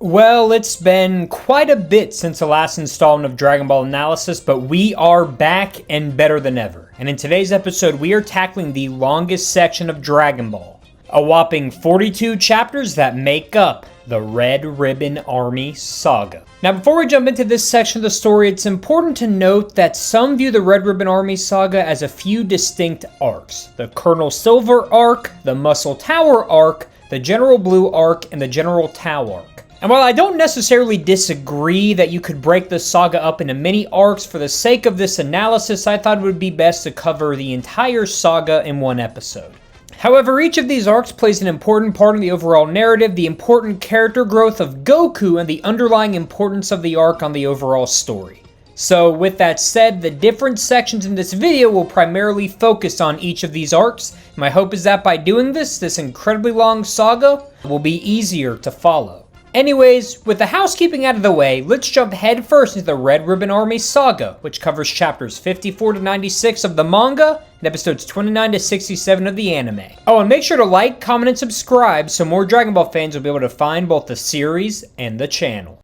Well, it's been quite a bit since the last installment of Dragon Ball Analysis, but we are back and better than ever. And in today's episode, we are tackling the longest section of Dragon Ball. A whopping 42 chapters that make up the Red Ribbon Army Saga. Now, before we jump into this section of the story, it's important to note that some view the Red Ribbon Army Saga as a few distinct arcs. The Colonel Silver arc, the Muscle Tower arc, the General Blue arc, and the General Tao arc. And while I don't necessarily disagree that you could break the saga up into many arcs, for the sake of this analysis, I thought it would be best to cover the entire saga in one episode. However, each of these arcs plays an important part in the overall narrative, the important character growth of Goku, and the underlying importance of the arc on the overall story. So with that said, the different sections in this video will primarily focus on each of these arcs. My hope is that by doing this incredibly long saga will be easier to follow. Anyways, with the housekeeping out of the way, let's jump headfirst into the Red Ribbon Army Saga, which covers chapters 54 to 96 of the manga and episodes 29 to 67 of the anime. Oh, and make sure to like, comment, and subscribe so more Dragon Ball fans will be able to find both the series and the channel.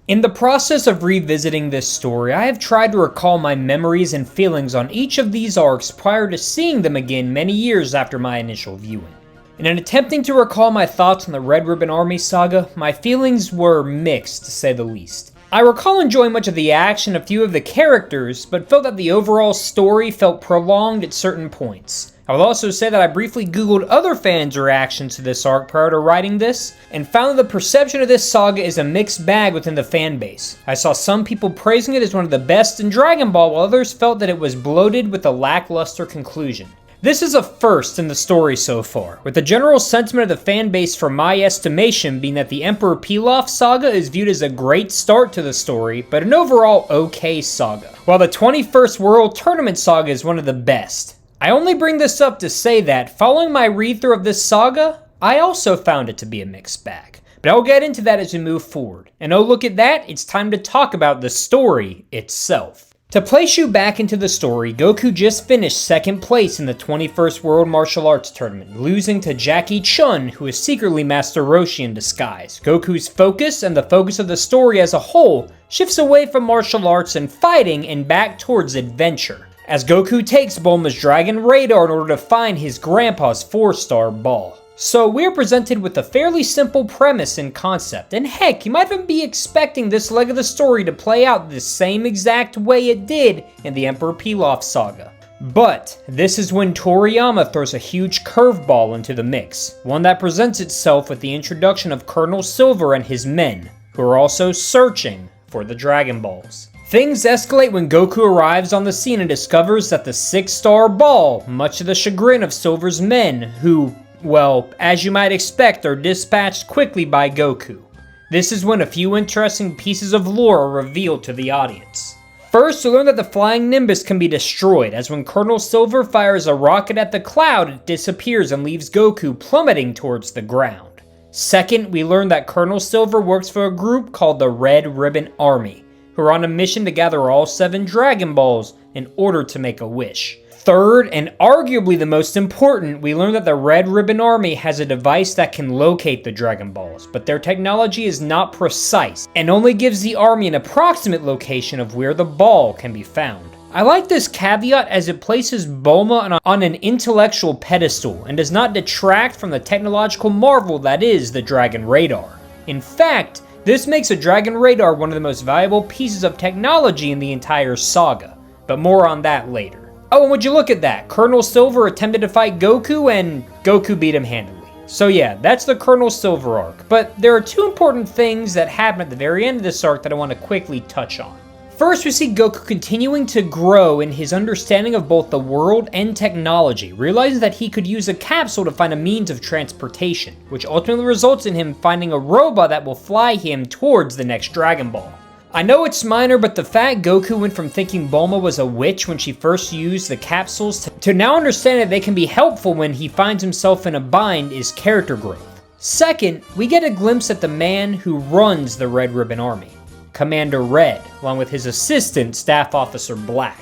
In the process of revisiting this story, I have tried to recall my memories and feelings on each of these arcs prior to seeing them again many years after my initial viewing. And in attempting to recall my thoughts on the Red Ribbon Army Saga, my feelings were mixed, to say the least. I recall enjoying much of the action of a few of the characters, but felt that the overall story felt prolonged at certain points. I will also say that I briefly googled other fans' reactions to this arc prior to writing this, and found that the perception of this saga is a mixed bag within the fan base. I saw some people praising it as one of the best in Dragon Ball, while others felt that it was bloated with a lackluster conclusion. This is a first in the story so far, with the general sentiment of the fan base from my estimation being that the Emperor Pilaf saga is viewed as a great start to the story, but an overall okay saga, while the 21st World Tournament saga is one of the best. I only bring this up to say that, following my read-through of this saga, I also found it to be a mixed bag. But I'll get into that as we move forward. And oh, look at that, it's time to talk about the story itself. To place you back into the story, Goku just finished second place in the 21st World Martial Arts Tournament, losing to Jackie Chun, who is secretly Master Roshi in disguise. Goku's focus, and the focus of the story as a whole, shifts away from martial arts and fighting and back towards adventure, as Goku takes Bulma's Dragon Radar in order to find his grandpa's 4-star ball. So we're presented with a fairly simple premise and concept, and heck, you might even be expecting this leg of the story to play out the same exact way it did in the Emperor Pilaf saga. But this is when Toriyama throws a huge curveball into the mix, one that presents itself with the introduction of Colonel Silver and his men, who are also searching for the Dragon Balls. Things escalate when Goku arrives on the scene and discovers that the 6-star ball, much to the chagrin of Silver's men, who, well, as you might expect, are dispatched quickly by Goku. This is when a few interesting pieces of lore are revealed to the audience. First, we learn that the Flying Nimbus can be destroyed, as when Colonel Silver fires a rocket at the cloud, it disappears and leaves Goku plummeting towards the ground. Second, we learn that Colonel Silver works for a group called the Red Ribbon Army, who are on a mission to gather all 7 Dragon Balls in order to make a wish. Third, and arguably the most important, we learn that the Red Ribbon Army has a device that can locate the Dragon Balls, but their technology is not precise, and only gives the army an approximate location of where the ball can be found. I like this caveat as it places Bulma on an intellectual pedestal, and does not detract from the technological marvel that is the Dragon Radar. In fact, this makes a Dragon Radar one of the most valuable pieces of technology in the entire saga, but more on that later. Oh, and would you look at that, Colonel Silver attempted to fight Goku and Goku beat him handily. So yeah, that's the Colonel Silver arc, but there are 2 important things that happen at the very end of this arc that I want to quickly touch on. First, we see Goku continuing to grow in his understanding of both the world and technology, realizing that he could use a capsule to find a means of transportation, which ultimately results in him finding a robot that will fly him towards the next Dragon Ball. I know it's minor, but the fact Goku went from thinking Bulma was a witch when she first used the capsules to now understand that they can be helpful when he finds himself in a bind is character growth. Second, we get a glimpse at the man who runs the Red Ribbon Army, Commander Red, along with his assistant, Staff Officer Black.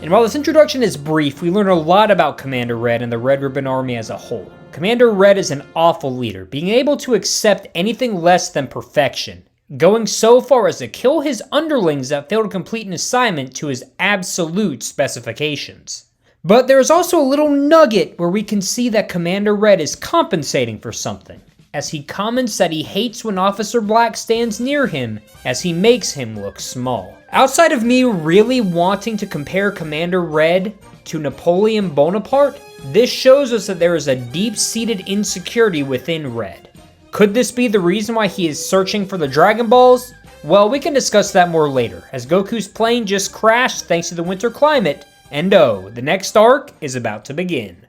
And while this introduction is brief, we learn a lot about Commander Red and the Red Ribbon Army as a whole. Commander Red is an awful leader, being able to accept anything less than perfection, going so far as to kill his underlings that fail to complete an assignment to his absolute specifications. But there is also a little nugget where we can see that Commander Red is compensating for something, as he comments that he hates when Officer Black stands near him, as he makes him look small. Outside of me really wanting to compare Commander Red to Napoleon Bonaparte, this shows us that there is a deep-seated insecurity within Red. Could this be the reason why he is searching for the Dragon Balls? Well, we can discuss that more later, as Goku's plane just crashed thanks to the winter climate, and oh, the next arc is about to begin.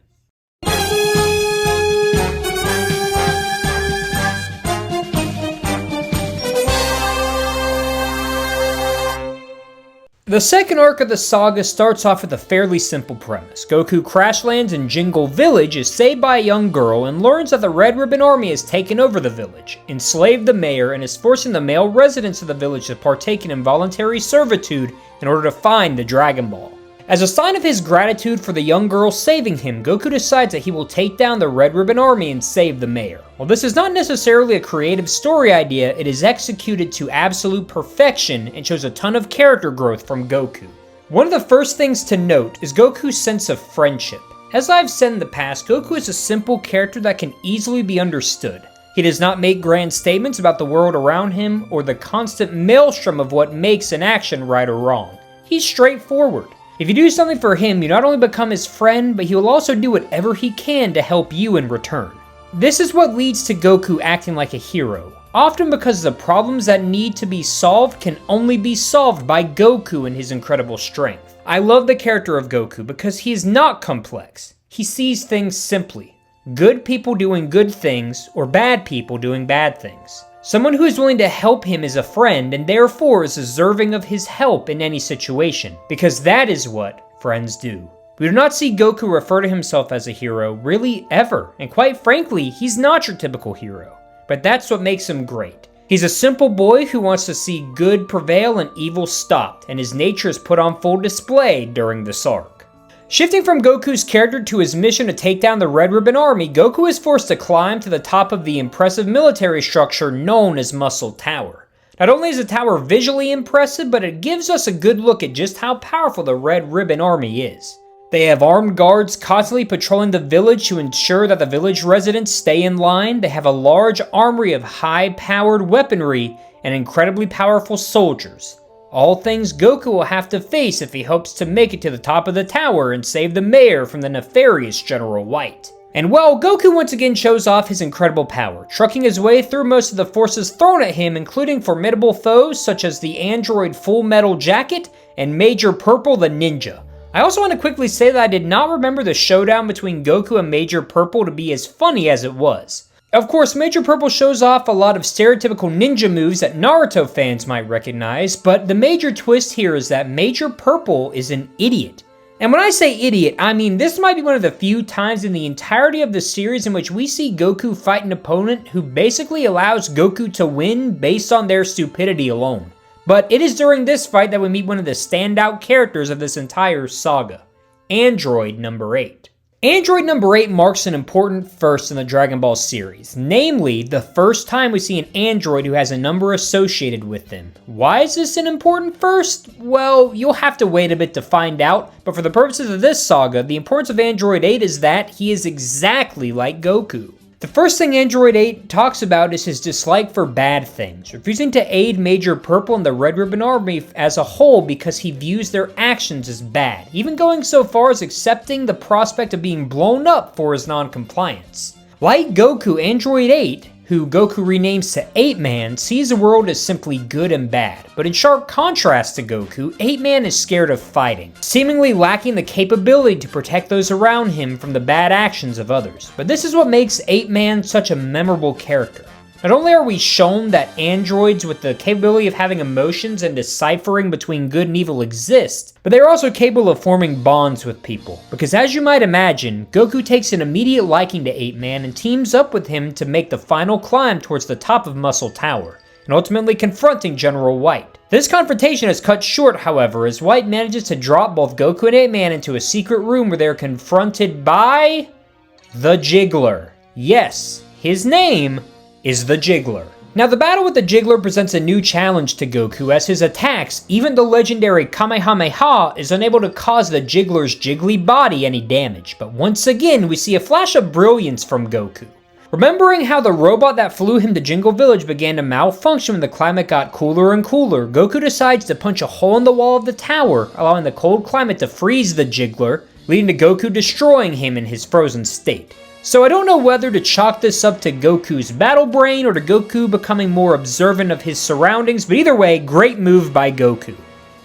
The second arc of the saga starts off with a fairly simple premise. Goku crash lands in Jingle Village, is saved by a young girl, and learns that the Red Ribbon Army has taken over the village, enslaved the mayor, and is forcing the male residents of the village to partake in involuntary servitude in order to find the Dragon Ball. As a sign of his gratitude for the young girl saving him, Goku decides that he will take down the Red Ribbon Army and save the mayor. While this is not necessarily a creative story idea, it is executed to absolute perfection and shows a ton of character growth from Goku. One of the first things to note is Goku's sense of friendship. As I've said in the past, Goku is a simple character that can easily be understood. He does not make grand statements about the world around him or the constant maelstrom of what makes an action right or wrong. He's straightforward. If you do something for him, you not only become his friend, but he will also do whatever he can to help you in return. This is what leads to Goku acting like a hero, often because the problems that need to be solved can only be solved by Goku and his incredible strength. I love the character of Goku because he is not complex. He sees things simply. Good people doing good things, or bad people doing bad things. Someone who is willing to help him is a friend and therefore is deserving of his help in any situation, because that is what friends do. We do not see Goku refer to himself as a hero, really ever, and quite frankly, he's not your typical hero. But that's what makes him great. He's a simple boy who wants to see good prevail and evil stopped, and his nature is put on full display during this arc. Shifting from Goku's character to his mission to take down the Red Ribbon Army, Goku is forced to climb to the top of the impressive military structure known as Muscle Tower. Not only is the tower visually impressive, but it gives us a good look at just how powerful the Red Ribbon Army is. They have armed guards constantly patrolling the village to ensure that the village residents stay in line. They have a large armory of high-powered weaponry and incredibly powerful soldiers. All things Goku will have to face if he hopes to make it to the top of the tower and save the mayor from the nefarious General White. And well, Goku once again shows off his incredible power, trucking his way through most of the forces thrown at him, including formidable foes such as the android Full Metal Jacket and Major Purple the Ninja. I also want to quickly say that I did not remember the showdown between Goku and Major Purple to be as funny as it was. Of course, Major Purple shows off a lot of stereotypical ninja moves that Naruto fans might recognize, but the major twist here is that Major Purple is an idiot. And when I say idiot, I mean this might be one of the few times in the entirety of the series in which we see Goku fight an opponent who basically allows Goku to win based on their stupidity alone. But it is during this fight that we meet one of the standout characters of this entire saga, Android number 8. Android number 8 marks an important first in the Dragon Ball series, namely the first time we see an android who has a number associated with them. Why is this an important first? Well, you'll have to wait a bit to find out, but for the purposes of this saga, the importance of Android 8 is that he is exactly like Goku. The first thing Android 8 talks about is his dislike for bad things, refusing to aid Major Purple and the Red Ribbon Army as a whole because he views their actions as bad, even going so far as accepting the prospect of being blown up for his non-compliance. Like Goku, Android 8, who Goku renames to 8-Man, sees the world as simply good and bad. But in sharp contrast to Goku, 8-Man is scared of fighting, seemingly lacking the capability to protect those around him from the bad actions of others. But this is what makes 8-Man such a memorable character. Not only are we shown that androids with the capability of having emotions and deciphering between good and evil exist, but they are also capable of forming bonds with people. Because as you might imagine, Goku takes an immediate liking to 8-Man and teams up with him to make the final climb towards the top of Muscle Tower. and ultimately confronting General White. This confrontation is cut short, however, as White manages to drop both Goku and 8-Man into a secret room where they are confronted by the Jiggler. Yes, his name is the Jiggler. Now, the battle with the Jiggler presents a new challenge to Goku, as his attacks, even the legendary Kamehameha, is unable to cause the Jiggler's jiggly body any damage. But once again, we see a flash of brilliance from Goku. Remembering how the robot that flew him to Jingle Village began to malfunction when the climate got cooler and cooler, Goku decides to punch a hole in the wall of the tower, allowing the cold climate to freeze the Jiggler, leading to Goku destroying him in his frozen state. So I don't know whether to chalk this up to Goku's battle brain or to Goku becoming more observant of his surroundings, but either way, great move by Goku.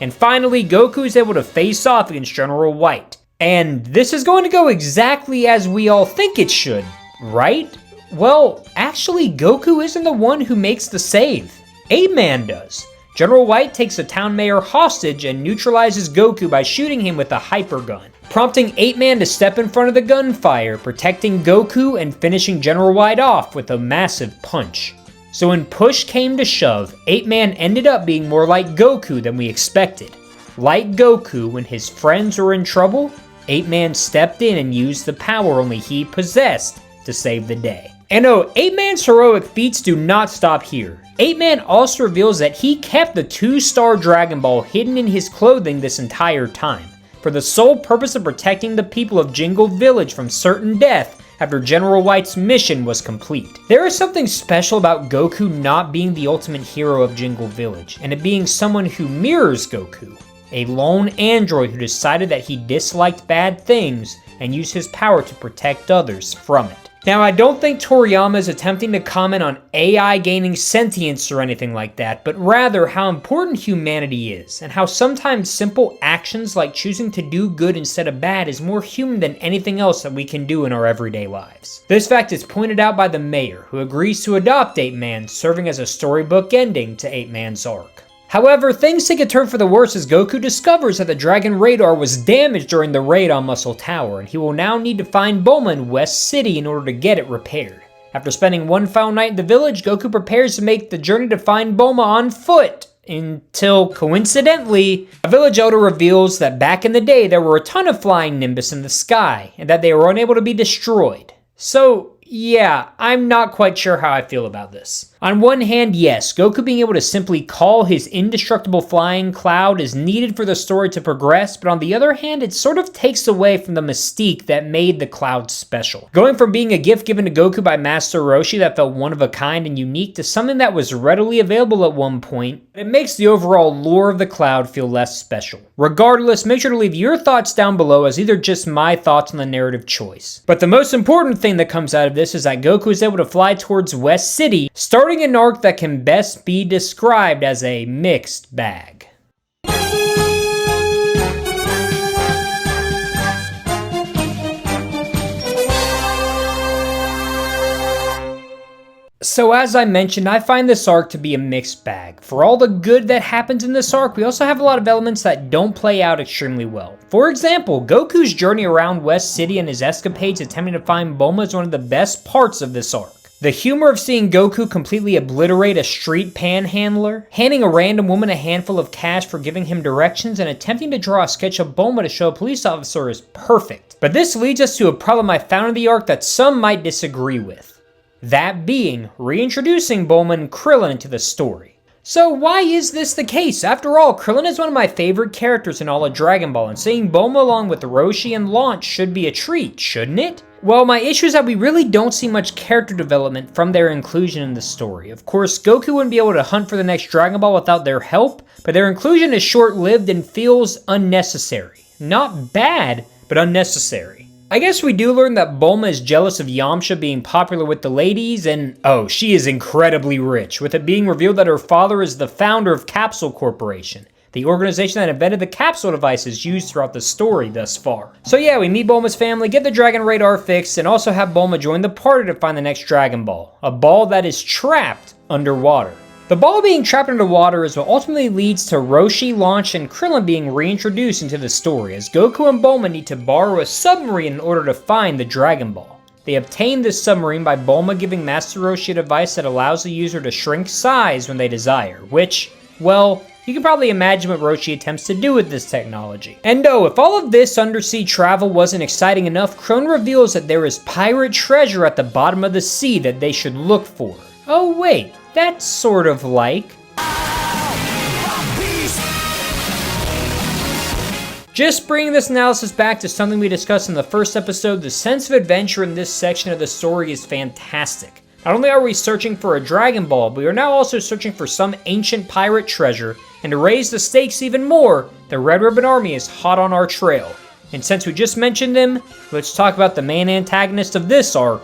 And finally, Goku is able to face off against General White. And this is going to go exactly as we all think it should, right? Well, actually, Goku isn't the one who makes the save. 8-Man does. General White takes the town mayor hostage and neutralizes Goku by shooting him with a hyper gun, prompting 8-Man to step in front of the gunfire, protecting Goku and finishing General White off with a massive punch. So when push came to shove, 8-Man ended up being more like Goku than we expected. Like Goku, when his friends were in trouble, 8-Man stepped in and used the power only he possessed to save the day. And no, 8-Man's heroic feats do not stop here. 8-Man also reveals that he kept the 2-star Dragon Ball hidden in his clothing this entire time, for the sole purpose of protecting the people of Jingle Village from certain death after General White's mission was complete. There is something special about Goku not being the ultimate hero of Jingle Village, and it being someone who mirrors Goku, a lone android who decided that he disliked bad things and used his power to protect others from it. Now, I don't think Toriyama is attempting to comment on AI gaining sentience or anything like that, but rather how important humanity is, and how sometimes simple actions like choosing to do good instead of bad is more human than anything else that we can do in our everyday lives. This fact is pointed out by the mayor, who agrees to adopt 8-Man, serving as a storybook ending to 8-Man's arc. However, things take a turn for the worse as Goku discovers that the Dragon Radar was damaged during the raid on Muscle Tower, and he will now need to find Bulma in West City in order to get it repaired. After spending one final night in the village, Goku prepares to make the journey to find Bulma on foot, until, coincidentally, a village elder reveals that back in the day there were a ton of flying Nimbus in the sky, and that they were unable to be destroyed. So, yeah, I'm not quite sure how I feel about this. On one hand, yes, Goku being able to simply call his indestructible flying cloud is needed for the story to progress, but on the other hand, it sort of takes away from the mystique that made the cloud special. Going from being a gift given to Goku by Master Roshi that felt one of a kind and unique to something that was readily available at one point, it makes the overall lore of the cloud feel less special. Regardless, make sure to leave your thoughts down below as either just my thoughts on the narrative choice. But the most important thing that comes out of this is that Goku is able to fly towards West City, starting an arc that can best be described as a mixed bag. So as I mentioned, I find this arc to be a mixed bag. For all the good that happens in this arc, we also have a lot of elements that don't play out extremely well. For example, Goku's journey around West City and his escapades attempting to find Bulma is one of the best parts of this arc. The humor of seeing Goku completely obliterate a street panhandler, handing a random woman a handful of cash for giving him directions, and attempting to draw a sketch of Bulma to show a police officer is perfect. But this leads us to a problem I found in the arc that some might disagree with. That being, reintroducing Bulma and Krillin into the story. So why is this the case? After all, Krillin is one of my favorite characters in all of Dragon Ball, and seeing Bulma along with Roshi and Launch should be a treat, shouldn't it? Well, my issue is that we really don't see much character development from their inclusion in the story. Of course, Goku wouldn't be able to hunt for the next Dragon Ball without their help, but their inclusion is short-lived and feels unnecessary. Not bad, but unnecessary. I guess we do learn that Bulma is jealous of Yamcha being popular with the ladies, and oh, she is incredibly rich, with it being revealed that her father is the founder of Capsule Corporation, the organization that invented the capsule devices used throughout the story thus far. So yeah, we meet Bulma's family, get the Dragon Radar fixed, and also have Bulma join the party to find the next Dragon Ball, a ball that is trapped underwater. The ball being trapped underwater is what ultimately leads to Roshi, Launch, and Krillin being reintroduced into the story, as Goku and Bulma need to borrow a submarine in order to find the Dragon Ball. They obtain this submarine by Bulma giving Master Roshi a device that allows the user to shrink size when they desire, which, well, you can probably imagine what Roshi attempts to do with this technology. And oh, if all of this undersea travel wasn't exciting enough, Krillin reveals that there is pirate treasure at the bottom of the sea that they should look for. Oh wait, that's sort of like... Just bringing this analysis back to something we discussed in the first episode, the sense of adventure in this section of the story is fantastic. Not only are we searching for a Dragon Ball, but we are now also searching for some ancient pirate treasure, and to raise the stakes even more, the Red Ribbon Army is hot on our trail. And since we just mentioned them, let's talk about the main antagonist of this arc,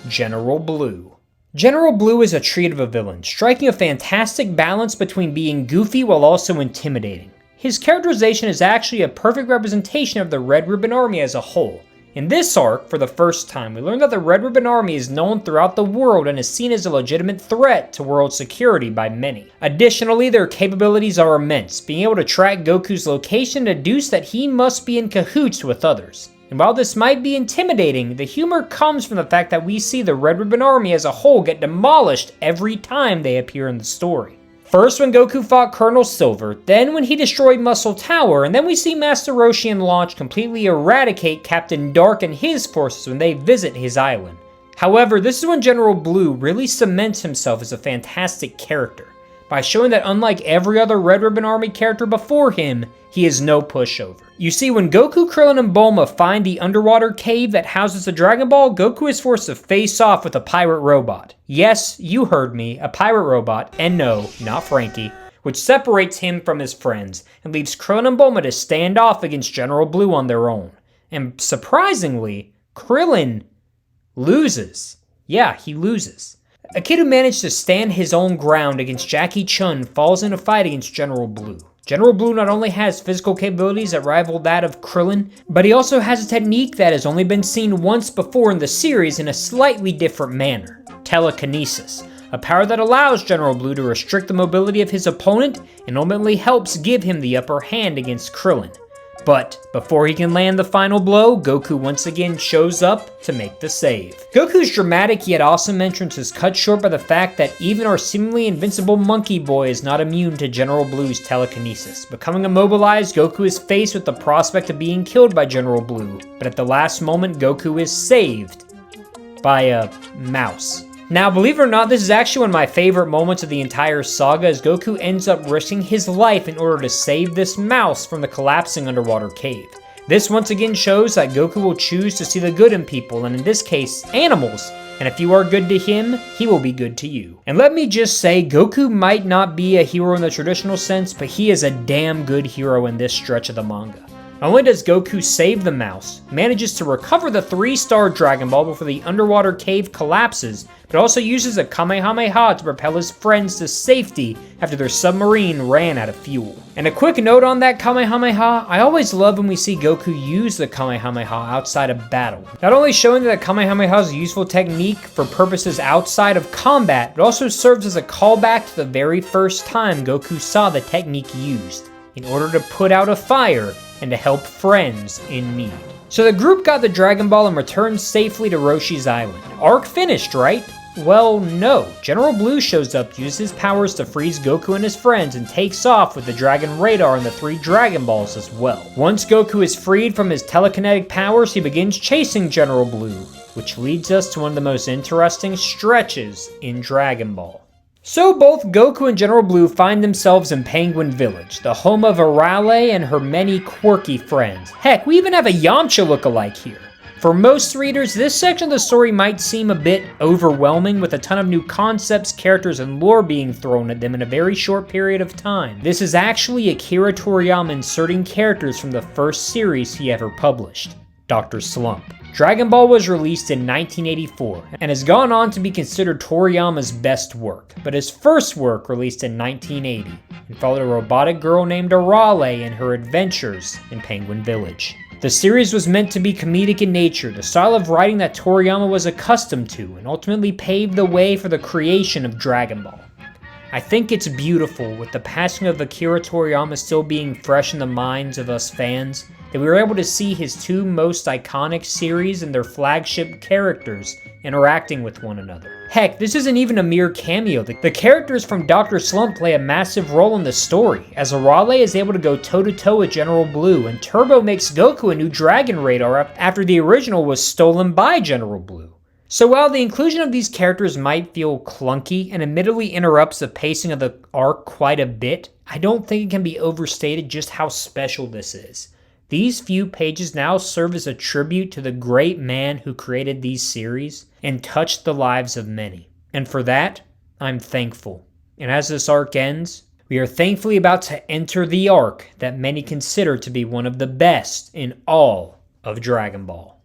General Blue. General Blue is a treat of a villain, striking a fantastic balance between being goofy while also intimidating. His characterization is actually a perfect representation of the Red Ribbon Army as a whole. In this arc, for the first time, we learn that the Red Ribbon Army is known throughout the world and is seen as a legitimate threat to world security by many. Additionally, their capabilities are immense, being able to track Goku's location and deduce that he must be in cahoots with others. And while this might be intimidating, the humor comes from the fact that we see the Red Ribbon Army as a whole get demolished every time they appear in the story. First when Goku fought Colonel Silver, then when he destroyed Muscle Tower, and then we see Master Roshi and Launch completely eradicate Captain Dark and his forces when they visit his island. However, this is when General Blue really cements himself as a fantastic character, by showing that unlike every other Red Ribbon Army character before him, he is no pushover. You see, when Goku, Krillin, and Bulma find the underwater cave that houses the Dragon Ball, Goku is forced to face off with a pirate robot. Yes, you heard me, a pirate robot, and no, not Frankie, which separates him from his friends, and leaves Krillin and Bulma to stand off against General Blue on their own. And surprisingly, Krillin loses. Yeah, he loses. A kid who managed to stand his own ground against Jackie Chun falls in a fight against General Blue. General Blue not only has physical capabilities that rival that of Krillin, but he also has a technique that has only been seen once before in the series in a slightly different manner: telekinesis, a power that allows General Blue to restrict the mobility of his opponent and ultimately helps give him the upper hand against Krillin. But before he can land the final blow, Goku once again shows up to make the save. Goku's dramatic yet awesome entrance is cut short by the fact that even our seemingly invincible Monkey Boy is not immune to General Blue's telekinesis. Becoming immobilized, Goku is faced with the prospect of being killed by General Blue, but at the last moment, Goku is saved by a mouse. Now, believe it or not, this is actually one of my favorite moments of the entire saga, as Goku ends up risking his life in order to save this mouse from the collapsing underwater cave. This once again shows that Goku will choose to see the good in people, and in this case, animals. And if you are good to him, he will be good to you. And let me just say, Goku might not be a hero in the traditional sense, but he is a damn good hero in this stretch of the manga. Not only does Goku save the mouse, manages to recover the 3-star Dragon Ball before the underwater cave collapses, but also uses a Kamehameha to propel his friends to safety after their submarine ran out of fuel. And a quick note on that Kamehameha, I always love when we see Goku use the Kamehameha outside of battle. Not only showing that Kamehameha is a useful technique for purposes outside of combat, but also serves as a callback to the very first time Goku saw the technique used, in order to put out a fire and to help friends in need. So the group got the Dragon Ball and returned safely to Roshi's island. Arc finished, right? Well, no. General Blue shows up, uses his powers to freeze Goku and his friends, and takes off with the Dragon Radar and the 3 Dragon Balls as well. Once Goku is freed from his telekinetic powers, he begins chasing General Blue, which leads us to one of the most interesting stretches in Dragon Ball. So both Goku and General Blue find themselves in Penguin Village, the home of Arale and her many quirky friends. Heck, we even have a Yamcha lookalike here. For most readers, this section of the story might seem a bit overwhelming, with a ton of new concepts, characters, and lore being thrown at them in a very short period of time. This is actually Akira Toriyama inserting characters from the first series he ever published, Dr. Slump. Dragon Ball was released in 1984 and has gone on to be considered Toriyama's best work, but his first work released in 1980 and followed a robotic girl named Arale and her adventures in Penguin Village. The series was meant to be comedic in nature, the style of writing that Toriyama was accustomed to, and ultimately paved the way for the creation of Dragon Ball. I think it's beautiful, with the passing of Akira Toriyama still being fresh in the minds of us fans, that we were able to see his two most iconic series and their flagship characters interacting with one another. Heck, this isn't even a mere cameo. The characters from Dr. Slump play a massive role in the story, as Arale is able to go toe-to-toe with General Blue, and Turbo makes Goku a new Dragon Radar after the original was stolen by General Blue. So while the inclusion of these characters might feel clunky and admittedly interrupts the pacing of the arc quite a bit, I don't think it can be overstated just how special this is. These few pages now serve as a tribute to the great man who created these series and touched the lives of many. And for that, I'm thankful. And as this arc ends, we are thankfully about to enter the arc that many consider to be one of the best in all of Dragon Ball.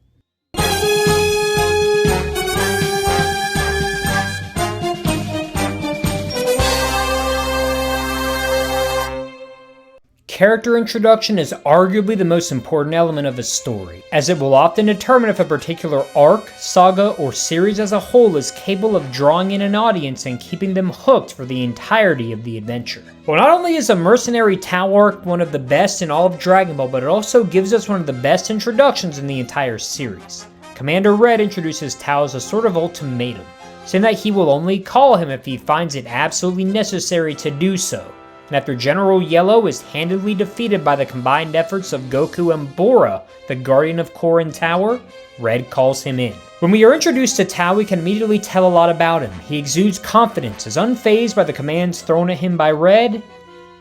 Character introduction is arguably the most important element of a story, as it will often determine if a particular arc, saga, or series as a whole is capable of drawing in an audience and keeping them hooked for the entirety of the adventure. Well, not only is the Mercenary Tao arc one of the best in all of Dragon Ball, but it also gives us one of the best introductions in the entire series. Commander Red introduces Tao as a sort of ultimatum, saying that he will only call him if he finds it absolutely necessary to do so. And after General Yellow is handedly defeated by the combined efforts of Goku and Bora, the guardian of Korin Tower, Red calls him in. When we are introduced to Tao, we can immediately tell a lot about him. He exudes confidence, is unfazed by the commands thrown at him by Red,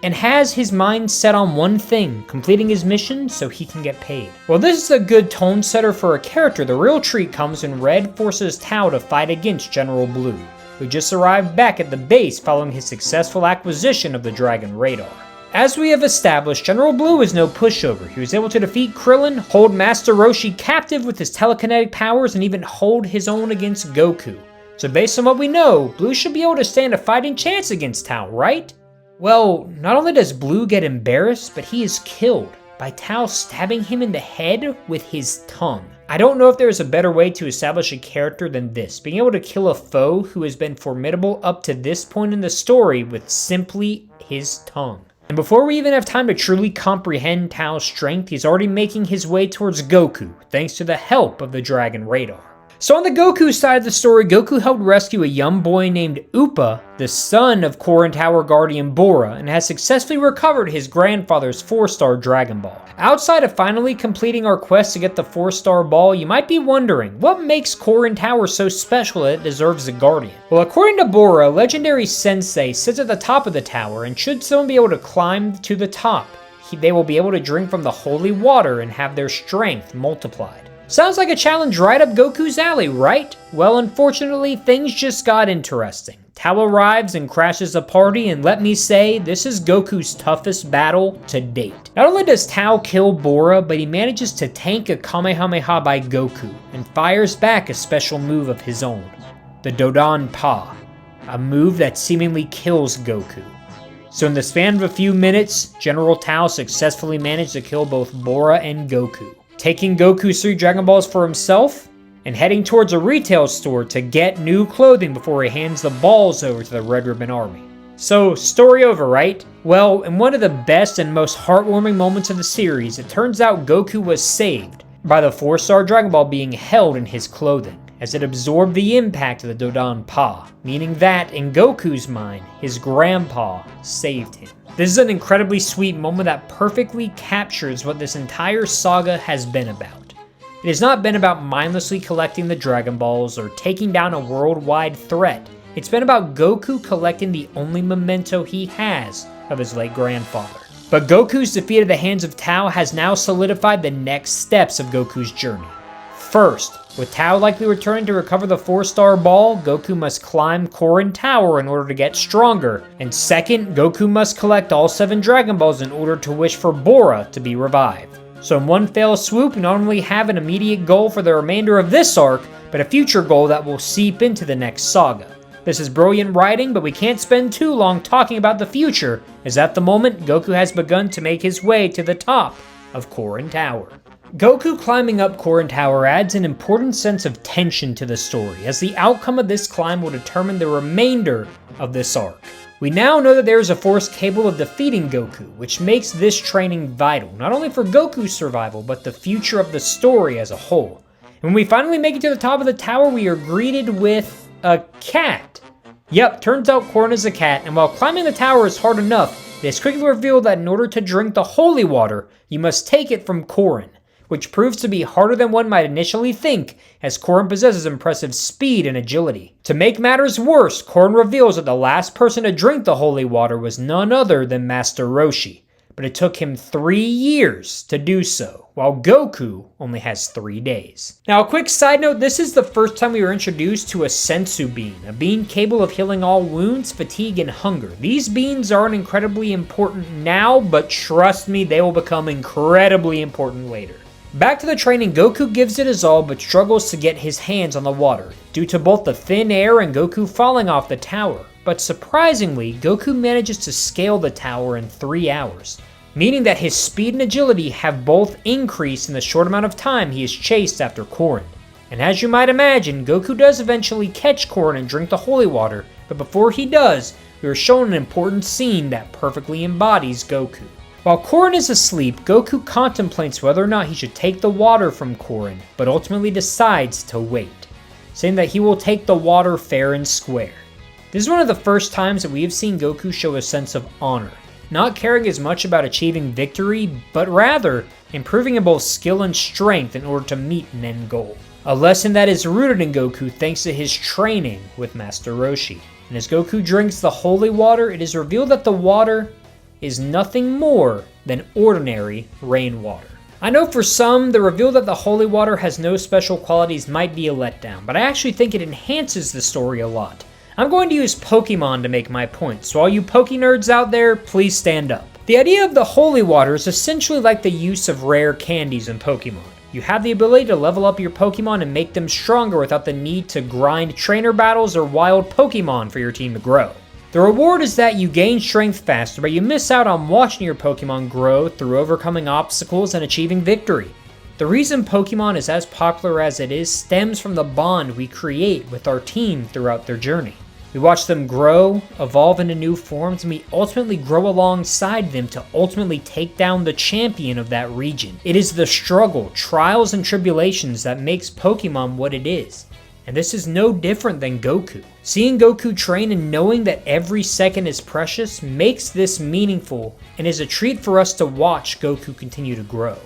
and has his mind set on one thing, completing his mission so he can get paid. Well, this is a good tone setter for a character. The real treat comes when Red forces Tao to fight against General Blue, who just arrived back at the base following his successful acquisition of the Dragon Radar. As we have established, General Blue is no pushover. He was able to defeat Krillin, hold Master Roshi captive with his telekinetic powers, and even hold his own against Goku. So based on what we know, Blue should be able to stand a fighting chance against Tao, right? Well, not only does Blue get embarrassed, but he is killed by Tao stabbing him in the head with his tongue. I don't know if there is a better way to establish a character than this, being able to kill a foe who has been formidable up to this point in the story with simply his tongue. And before we even have time to truly comprehend Tao's strength, he's already making his way towards Goku, thanks to the help of the Dragon Radar. So on the Goku side of the story, Goku helped rescue a young boy named Upa, the son of Korin Tower Guardian Bora, and has successfully recovered his grandfather's 4-star Dragon Ball. Outside of finally completing our quest to get the 4-star ball, you might be wondering, what makes Korin Tower so special that it deserves a guardian? Well, according to Bora, legendary sensei sits at the top of the tower, and should someone be able to climb to the top, they will be able to drink from the holy water and have their strength multiplied. Sounds like a challenge right up Goku's alley, right? Well, unfortunately, things just got interesting. Tao arrives and crashes a party, and let me say, this is Goku's toughest battle to date. Not only does Tao kill Bora, but he manages to tank a Kamehameha by Goku, and fires back a special move of his own, the Dodan Pa, a move that seemingly kills Goku. So in the span of a few minutes, General Tao successfully managed to kill both Bora and Goku, taking Goku's 3 Dragon Balls for himself, and heading towards a retail store to get new clothing before he hands the balls over to the Red Ribbon Army. So, story over, right? Well, in one of the best and most heartwarming moments of the series, it turns out Goku was saved by the 4-star Dragon Ball being held in his clothing, as it absorbed the impact of the Dodan Pa, meaning that, in Goku's mind, his grandpa saved him. This is an incredibly sweet moment that perfectly captures what this entire saga has been about. It has not been about mindlessly collecting the Dragon Balls or taking down a worldwide threat. It's been about Goku collecting the only memento he has of his late grandfather. But Goku's defeat at the hands of Tao has now solidified the next steps of Goku's journey. First, with Tao likely returning to recover the 4-star ball, Goku must climb Korin Tower in order to get stronger. And second, Goku must collect all 7 Dragon Balls in order to wish for Bora to be revived. So in one fell swoop, we not only have an immediate goal for the remainder of this arc, but a future goal that will seep into the next saga. This is brilliant writing, but we can't spend too long talking about the future, as at the moment, Goku has begun to make his way to the top of Korin Tower. Goku climbing up Korin Tower adds an important sense of tension to the story, as the outcome of this climb will determine the remainder of this arc. We now know that there is a force capable of defeating Goku, which makes this training vital, not only for Goku's survival, but the future of the story as a whole. And when we finally make it to the top of the tower, we are greeted with a cat. Yep, turns out Korin is a cat, and while climbing the tower is hard enough, it is quickly revealed that in order to drink the holy water, you must take it from Korin, which proves to be harder than one might initially think, as Korin possesses impressive speed and agility. To make matters worse, Korin reveals that the last person to drink the holy water was none other than Master Roshi, but it took him 3 years to do so, while Goku only has 3 days. Now, a quick side note, this is the first time we were introduced to a sensu bean, a bean capable of healing all wounds, fatigue, and hunger. These beans aren't incredibly important now, but trust me, they will become incredibly important later. Back to the training, Goku gives it his all but struggles to get his hands on the water, due to both the thin air and Goku falling off the tower. But surprisingly, Goku manages to scale the tower in 3 hours, meaning that his speed and agility have both increased in the short amount of time he is chased after Korin. And as you might imagine, Goku does eventually catch Korin and drink the holy water, but before he does, we are shown an important scene that perfectly embodies Goku. While Korin is asleep, Goku contemplates whether or not he should take the water from Korin, but ultimately decides to wait, saying that he will take the water fair and square. This is one of the first times that we have seen Goku show a sense of honor, not caring as much about achieving victory, but rather improving in both skill and strength in order to meet an end goal. A lesson that is rooted in Goku thanks to his training with Master Roshi. And as Goku drinks the holy water, it is revealed that the water is nothing more than ordinary rainwater. I know for some, the reveal that the holy water has no special qualities might be a letdown, but I actually think it enhances the story a lot. I'm going to use Pokemon to make my point, so all you Poke nerds out there, please stand up. The idea of the holy water is essentially like the use of rare candies in Pokemon. You have the ability to level up your Pokemon and make them stronger without the need to grind trainer battles or wild Pokemon for your team to grow. The reward is that you gain strength faster, but you miss out on watching your Pokemon grow through overcoming obstacles and achieving victory. The reason Pokemon is as popular as it is stems from the bond we create with our team throughout their journey. We watch them grow, evolve into new forms, and we ultimately grow alongside them to ultimately take down the champion of that region. It is the struggle, trials, and tribulations that makes Pokemon what it is. And this is no different than Goku. Seeing Goku train and knowing that every second is precious makes this meaningful and is a treat for us to watch Goku continue to grow.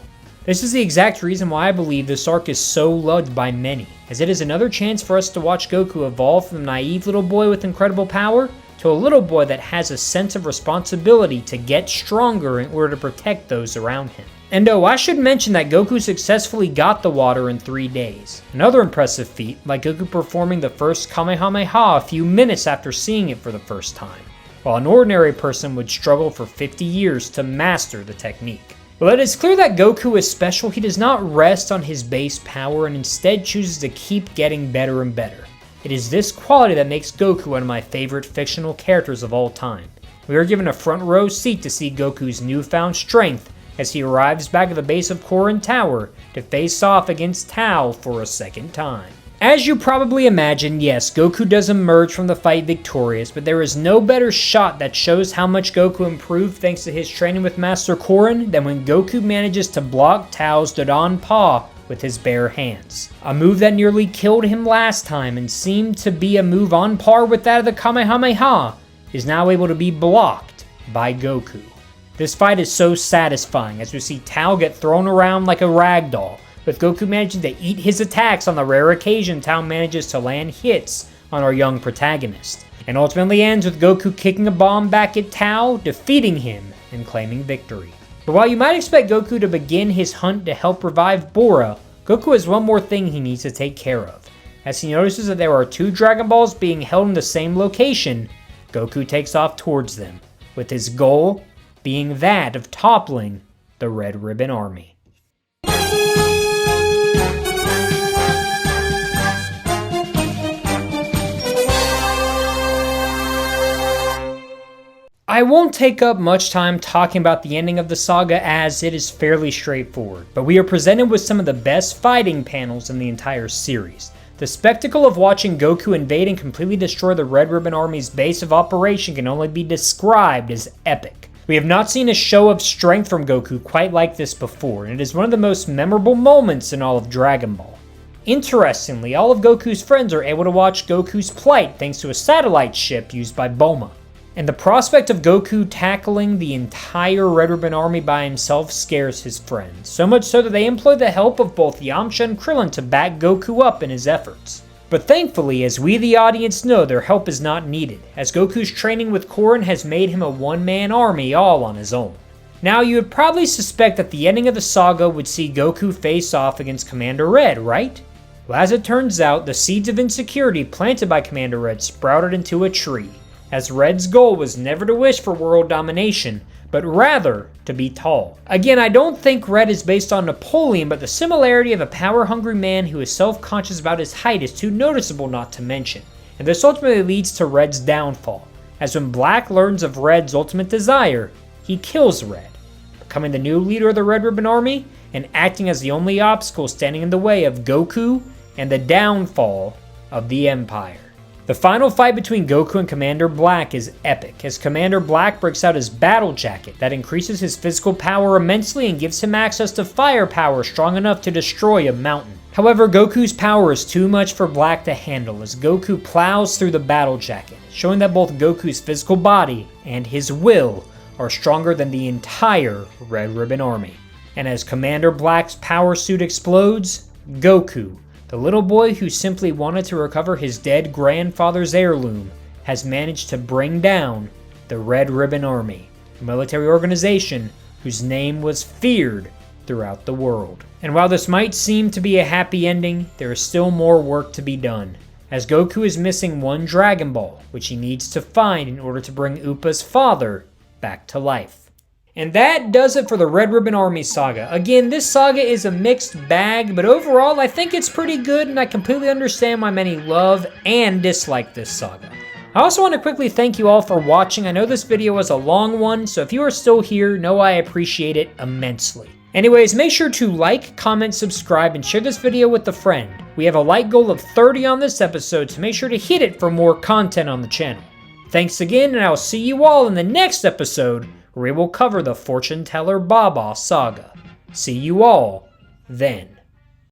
This is the exact reason why I believe this arc is so loved by many, as it is another chance for us to watch Goku evolve from the naive little boy with incredible power to a little boy that has a sense of responsibility to get stronger in order to protect those around him. And oh, I should mention that Goku successfully got the water in 3 days. Another impressive feat, like Goku performing the first Kamehameha a few minutes after seeing it for the first time, while an ordinary person would struggle for 50 years to master the technique. While it is clear that Goku is special, he does not rest on his base power and instead chooses to keep getting better and better. It is this quality that makes Goku one of my favorite fictional characters of all time. We are given a front row seat to see Goku's newfound strength as he arrives back at the base of Korin Tower to face off against Tao for a second time. As you probably imagine, yes, Goku does emerge from the fight victorious, but there is no better shot that shows how much Goku improved thanks to his training with Master Korin than when Goku manages to block Tao's Dodon Paw with his bare hands. A move that nearly killed him last time and seemed to be a move on par with that of the Kamehameha is now able to be blocked by Goku. This fight is so satisfying as we see Tao get thrown around like a rag doll, with Goku managing to eat his attacks on the rare occasion Tao manages to land hits on our young protagonist, and ultimately ends with Goku kicking a bomb back at Tao, defeating him, and claiming victory. But while you might expect Goku to begin his hunt to help revive Bora, Goku has one more thing he needs to take care of. As he notices that there are 2 Dragon Balls being held in the same location, Goku takes off towards them, with his goal being that of toppling the Red Ribbon Army. I won't take up much time talking about the ending of the saga as it is fairly straightforward, but we are presented with some of the best fighting panels in the entire series. The spectacle of watching Goku invade and completely destroy the Red Ribbon Army's base of operation can only be described as epic. We have not seen a show of strength from Goku quite like this before, and it is one of the most memorable moments in all of Dragon Ball. Interestingly, all of Goku's friends are able to watch Goku's plight thanks to a satellite ship used by Bulma. And the prospect of Goku tackling the entire Red Ribbon Army by himself scares his friends, so much so that they employ the help of both Yamcha and Krillin to back Goku up in his efforts. But thankfully, as we the audience know, their help is not needed, as Goku's training with Korin has made him a one-man army all on his own. Now, you would probably suspect that the ending of the saga would see Goku face off against Commander Red, right? Well, as it turns out, the seeds of insecurity planted by Commander Red sprouted into a tree, as Red's goal was never to wish for world domination, but rather to be tall. Again, I don't think Red is based on Napoleon, but the similarity of a power-hungry man who is self-conscious about his height is too noticeable not to mention, and this ultimately leads to Red's downfall, as when Black learns of Red's ultimate desire, he kills Red, becoming the new leader of the Red Ribbon Army and acting as the only obstacle standing in the way of Goku and the downfall of the Empire. The final fight between Goku and Commander Black is epic, as Commander Black breaks out his battle jacket that increases his physical power immensely and gives him access to firepower strong enough to destroy a mountain. However, Goku's power is too much for Black to handle as Goku plows through the battle jacket, showing that both Goku's physical body and his will are stronger than the entire Red Ribbon Army. And as Commander Black's power suit explodes, Goku, the little boy who simply wanted to recover his dead grandfather's heirloom, has managed to bring down the Red Ribbon Army, a military organization whose name was feared throughout the world. And while this might seem to be a happy ending, there is still more work to be done, as Goku is missing one Dragon Ball, which he needs to find in order to bring Appa's father back to life. And that does it for the Red Ribbon Army saga. Again, this saga is a mixed bag, but overall I think it's pretty good, and I completely understand why many love and dislike this saga. I also want to quickly thank you all for watching. I know this video was a long one, so if you are still here, know I appreciate it immensely. Anyways, make sure to like, comment, subscribe, and share this video with a friend. We have a like goal of 30 on this episode, so make sure to hit it for more content on the channel. Thanks again, and I'll see you all in the next episode, where we will cover the Fortune Teller Baba saga. See you all then.